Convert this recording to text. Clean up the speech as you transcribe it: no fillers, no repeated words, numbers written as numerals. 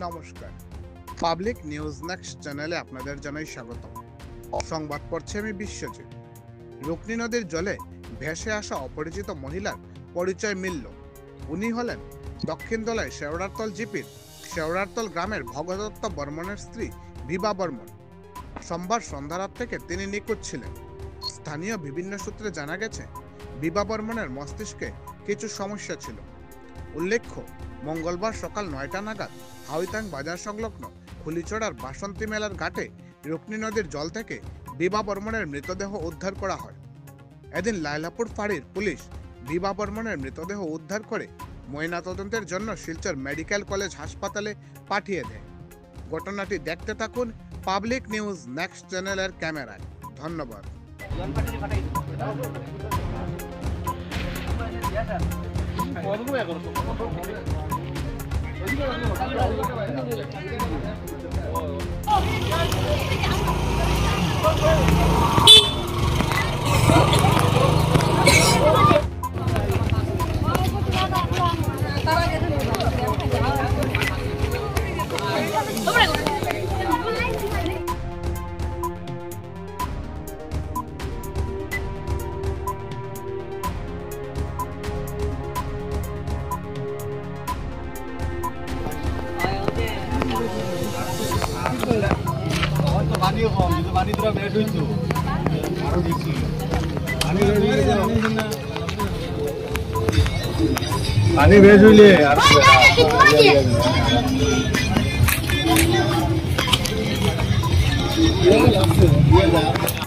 নমস্কার, public news next চ্যানেলে আপনাদের জানাই স্বাগত। সংবাদ পড়ছে আমি বিশ্বজিৎ। রুকনি নদীর জলে ভেসে আসা অপরিচিত মহিলার পরিচয় মিলল। উনি হলেন দক্ষিণ দলাই শেওড়ারতল জিপির শেওড়ারতল গ্রামের ভগদত্ত বর্মনের স্ত্রী বিভা বর্মন। সোমবার সন্ধ্যারাত থেকে তিনি নিখোঁজ ছিলেন। স্থানীয় বিভিন্ন সূত্রে জানা গেছে, বিভা বর্মনের মস্তিষ্কে কিছু সমস্যা ছিল। উল্লেখ্য, মঙ্গলবার সকাল ৯টা নাগাদ হাউইতাং বাজার সংলগ্ন খুলিচড়ার বাসন্তী মেলার ঘাটে রুকনি নদীর জল থেকে বিভা বর্মনের মৃতদেহ উদ্ধার করা হয়। এদিন লাইলাপুর ফাঁড়ির পুলিশ বিভা বর্মনের মৃতদেহ উদ্ধার করে ময়নাতদন্তের জন্য শিলচর মেডিকেল কলেজ হাসপাতালে পাঠিয়ে দেয়। ঘটনাটি দেখতে থাকুন পাবলিক নিউজ নেক্সট চ্যানেলের ক্যামেরায়। ধন্যবাদ। पानी भेज ले